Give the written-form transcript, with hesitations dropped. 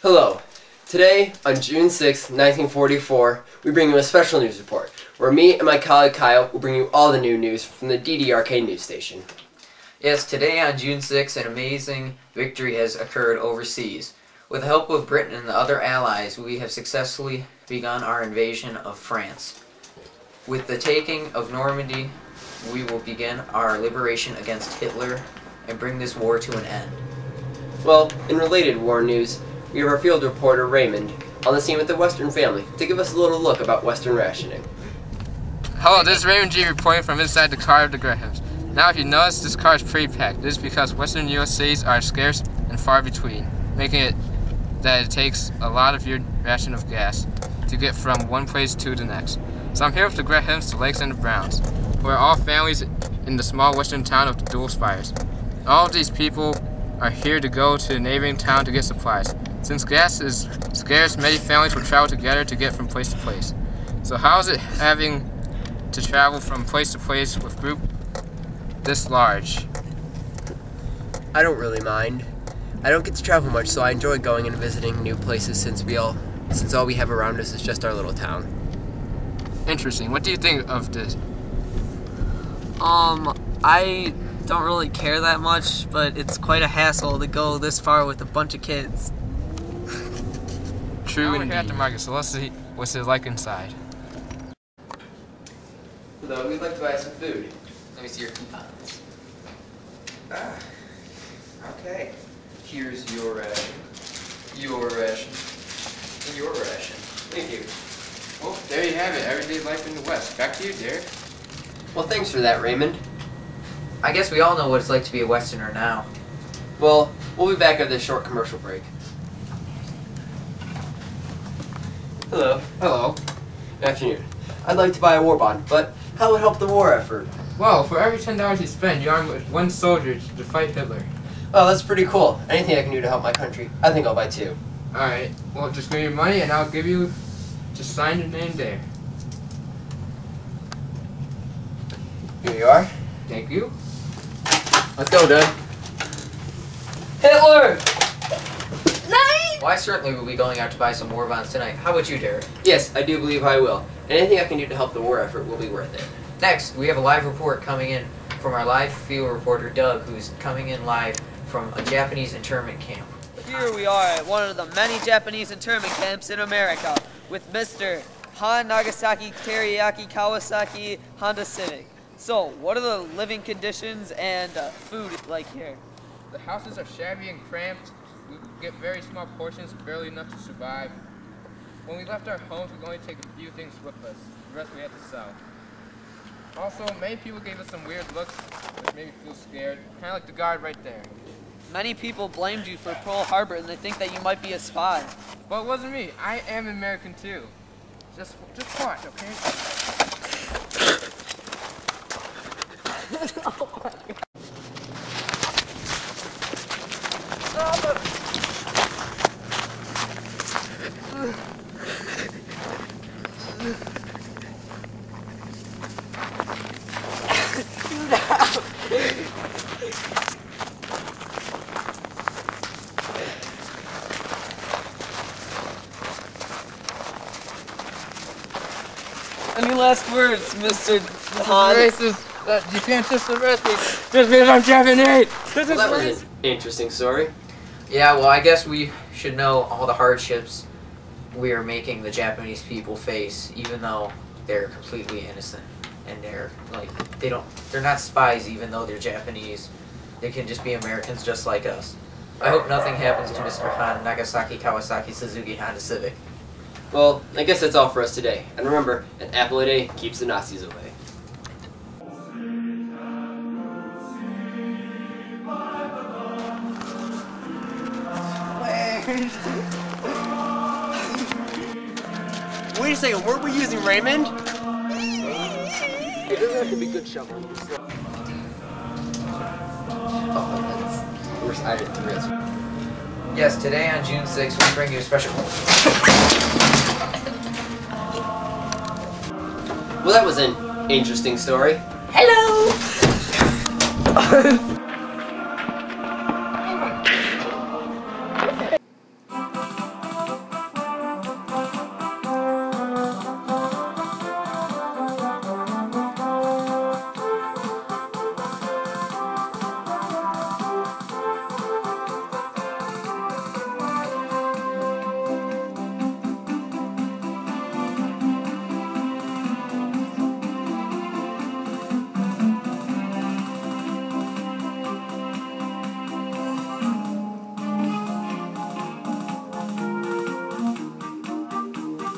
Hello. Today, on June 6, 1944, we bring you a special news report, where me and my colleague Kyle will bring you all the new news from the DDRK news station. Yes, today on June 6, an amazing victory has occurred overseas. With the help of Britain and the other allies, we have successfully begun our invasion of France. With the taking of Normandy, we will begin our liberation against Hitler and bring this war to an end. Well, in related war news, we have our field reporter Raymond on the scene with the Western family to give us a little look about Western rationing. Hello, this is Raymond G reporting from inside the car of the Grahams. Now if you notice, this car is pretty packed. This is because Western USAs are scarce and far between, making it that it takes a lot of your ration of gas to get from one place to the next. So I'm here with the Grahams, the Lakes, and the Browns, who are all families in the small western town of the Dual Spires. All of these people are here to go to the neighboring town to get supplies. Since gas is scarce, many families will travel together to get from place to place. So how is it having to travel from place to place with a group this large? I don't really mind. I don't get to travel much, so I enjoy going and visiting new places since all we have around us is just our little town. Interesting. What do you think of this? I don't really care that much, but it's quite a hassle to go this far with a bunch of kids. True indeed. We're here at the market, so let's see what's it like inside. Though we'd like to buy some food. Let me see your coupons. Okay. Here's your ration. Your ration. And your ration. Thank you. Well, there you have it. Everyday life in the West. Back to you, Derek. Well, thanks for that, Raymond. I guess we all know what it's like to be a Westerner now. Well, we'll be back after this short commercial break. Hello. Hello. Good afternoon. I'd like to buy a war bond, but how would help the war effort? Well, for every $10 you spend, you arm with one soldier to fight Hitler. Oh, that's pretty cool. Anything I can do to help my country, I think I'll buy two. Alright, well, just give me your money and I'll give you, just sign your name there. Here you are. Thank you. Let's go, Doug. Hitler! Well, I certainly will be going out to buy some war bonds tonight. How about you, Derek? Yes, I do believe I will. And anything I can do to help the war effort will be worth it. Next, we have a live report coming in from our live field reporter, Doug, who's coming in live from a Japanese internment camp. Here we are at one of the many Japanese internment camps in America with Mr. Han Nagasaki Teriyaki Kawasaki Honda Civic. So, what are the living conditions and food like here? The houses are shabby and cramped. We get very small portions, barely enough to survive. When we left our homes, we could only take a few things with us. The rest we had to sell. Also, many people gave us some weird looks, which made me feel scared. Kind of like the guard right there. Many people blamed you for Pearl Harbor and they think that you might be a spy. Well, it wasn't me. I am American too. Just watch, okay? Any last words, Mr. Han? Racist. You can't just arrest me just because I'm Japanese. Well, that was an interesting story. Yeah, well, I guess we should know all the hardships we are making the Japanese people face, even though they're completely innocent. And they're not spies even though they're Japanese. They can just be Americans just like us. I hope nothing happens to Mr. Han Nagasaki Kawasaki Suzuki Honda Civic. Well, I guess that's all for us today. And remember, an apple a day keeps the Nazis away. Wait a second, weren't we using Raymond? It doesn't have to be good shoveling. Oh, I didn't do this. Yes, today on June 6th, we bring you a special... Well, that was an interesting story. Hello!